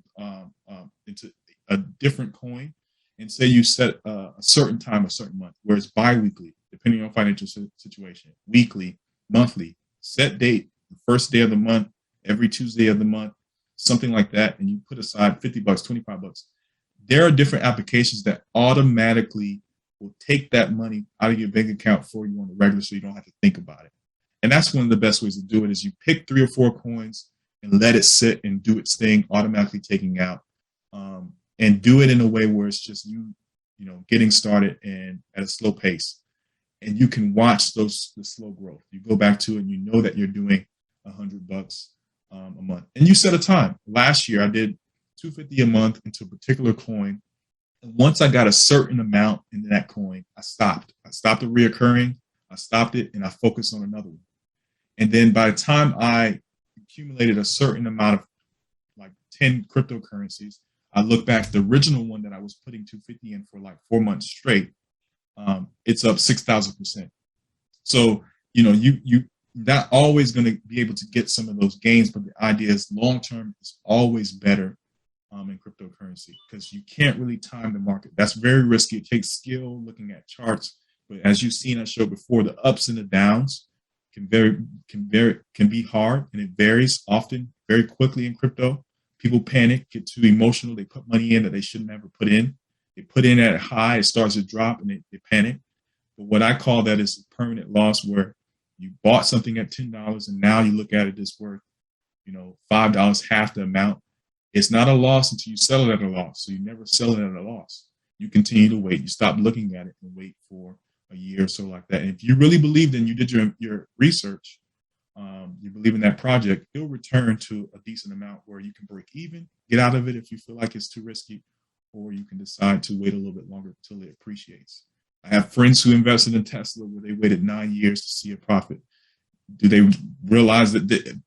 into a different coin, and say you set a certain time, a certain month, where it's bi-weekly, depending on financial situation, weekly, monthly, set date, the first day of the month, every Tuesday of the month, something like that, and you put aside $50, $25. There are different applications that automatically will take that money out of your bank account for you on the regular, so you don't have to think about it. And that's one of the best ways to do it, is you pick 3 or 4 coins and let it sit and do its thing, automatically taking out, and do it in a way where it's just you getting started and at a slow pace. And you can watch the slow growth. You go back to it and you know that you're doing $100 a month. And you set a time. Last year I did $250 a month into a particular coin. And once I got a certain amount into that coin, I stopped. I stopped the reoccurring. I stopped it and I focused on another one. And then by the time I accumulated a certain amount of like 10 cryptocurrencies, I look back at the original one that I was putting 250 in for like 4 months straight. It's up 6,000%. So, you're not always going to be able to get some of those gains, but the idea is long-term is always better in cryptocurrency because you can't really time the market. That's very risky. It takes skill looking at charts. But as you've seen, I showed before, the ups and the downs can be hard, and it varies often very quickly in crypto. People panic, get too emotional. They put money in that they shouldn't ever put in. They put in at a high, it starts to drop, and they panic. But what I call that is a permanent loss, where you bought something at $10 and now you look at it as worth, $5, half the amount. It's not a loss until you sell it at a loss. So you never sell it at a loss. You continue to wait. You stop looking at it and wait for a year or so like that. And if you really believed in, you did your research, you believe in that project, it'll return to a decent amount where you can break even, get out of it if you feel like it's too risky, or you can decide to wait a little bit longer until it appreciates. I have friends who invested in Tesla where they waited 9 years to see a profit. Do they realize that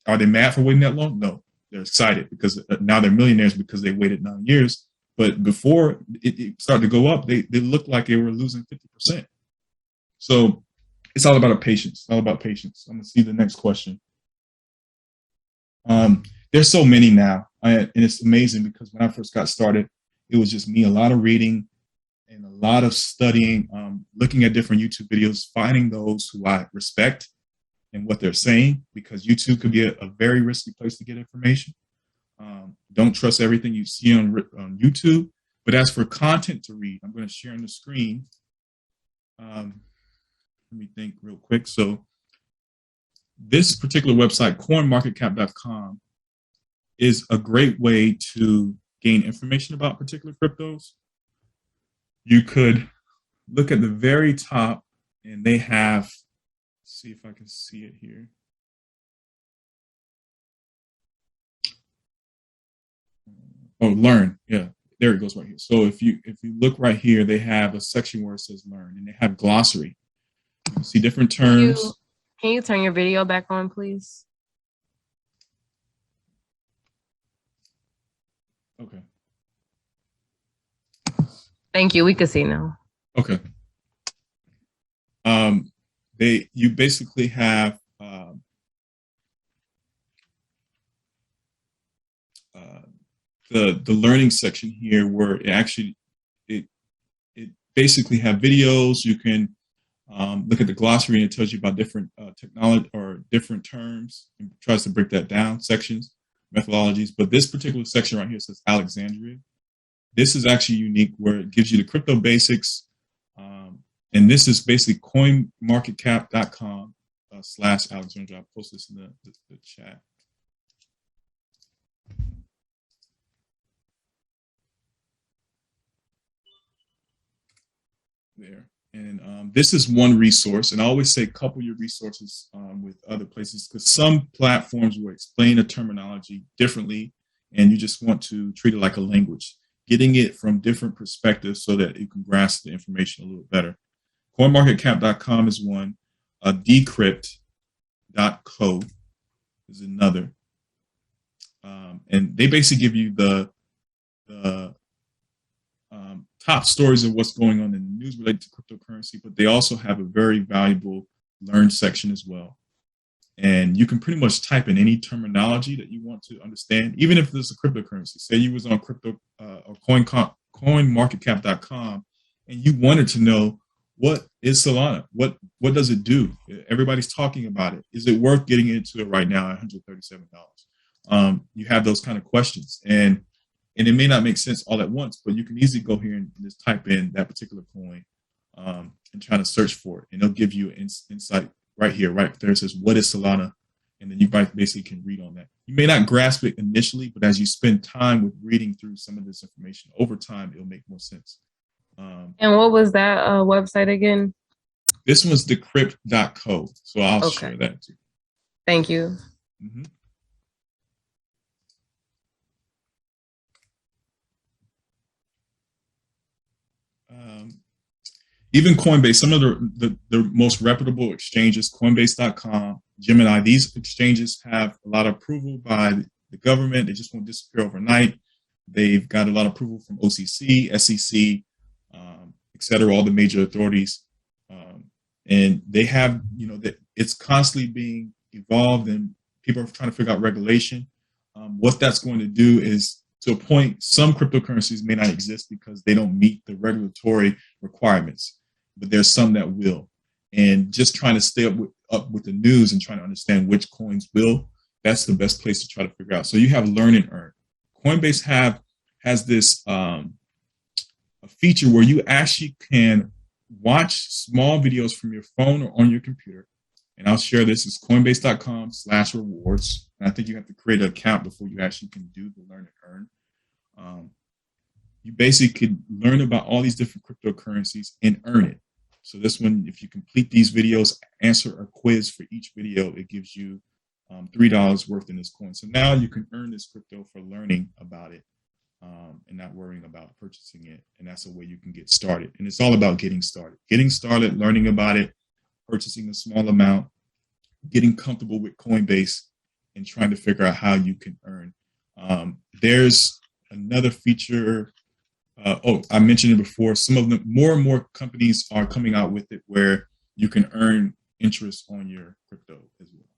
are they mad for waiting that long? No, they're excited because now they're millionaires because they waited 9 years. But before it started to go up, they looked like they were losing 50%. So it's all about patience. All about patience. I'm gonna see the next question. There's so many now, and it's amazing because when I first got started, it was just me, a lot of reading and a lot of studying, looking at different YouTube videos, finding those who I respect and what they're saying, because YouTube could be a very risky place to get information. Don't trust everything you see on YouTube. But as for content to read, I'm going to share on the screen. Let me think real quick. So this particular website, coinmarketcap.com, is a great way to gain information about particular cryptos. You could look at the very top, and they have, see if I can see it here. Oh, learn. Yeah, there it goes right here. So if you look right here, they have a section where it says learn, and they have glossary. You can see different terms. Can you turn your video back on, please? Okay. Thank you. We can see now. Okay. You basically have the learning section here, where it basically have videos. You can look at the glossary, and it tells you about different technology or different terms, and tries to break that down, sections, methodologies. But this particular section right here says Alexandria. This is actually unique, where it gives you the crypto basics. And this is basically coinmarketcap.com /Alexandria. I'll post this in the chat. There. And this is one resource. And I always say couple your resources with other places, because some platforms will explain a terminology differently, and you just want to treat it like a language, getting it from different perspectives so that you can grasp the information a little better. CoinMarketCap.com is one. Decrypt.co is another. And they basically give you the top stories of what's going on in the news related to cryptocurrency, but they also have a very valuable learn section as well. And you can pretty much type in any terminology that you want to understand, even if there's a cryptocurrency. Say you was on crypto or coinmarketcap.com and you wanted to know, what is Solana? What does it do? Everybody's talking about it. Is it worth getting into it right now at $137? You have those kind of questions, and it may not make sense all at once, but you can easily go here and just type in that particular coin and try to search for it, and it'll give you an insight right here, right there. It says, what is Solana? And then you basically can read on that. You may not grasp it initially, but as you spend time with reading through some of this information over time, it'll make more sense. And what was that website again? This was decrypt.co. So I'll Okay. share that too. Thank you. Mm-hmm. Even Coinbase, some of the most reputable exchanges, Coinbase.com, Gemini, these exchanges have a lot of approval by the government. They just won't disappear overnight. They've got a lot of approval from OCC, SEC, et cetera, all the major authorities. And they have, that it's constantly being evolved, and people are trying to figure out regulation. What that's going to do is, to a point, some cryptocurrencies may not exist because they don't meet the regulatory requirements, but there's some that will. And just trying to stay up with the news and trying to understand which coins will, that's the best place to try to figure out. So you have learn and earn. Coinbase has this a feature where you actually can watch small videos from your phone or on your computer. And I'll share this. It's coinbase.com/rewards. And I think you have to create an account before you actually can do the learn and earn. You basically could learn about all these different cryptocurrencies and earn it. So this one, if you complete these videos, answer a quiz for each video, it gives you $3 worth in this coin. So now you can earn this crypto for learning about it and not worrying about purchasing it. And that's a way you can get started. And it's all about getting started, learning about it, purchasing a small amount, getting comfortable with Coinbase, and trying to figure out how you can earn. There's another feature. I mentioned it before. Some of them, more and more companies are coming out with it where you can earn interest on your crypto as well.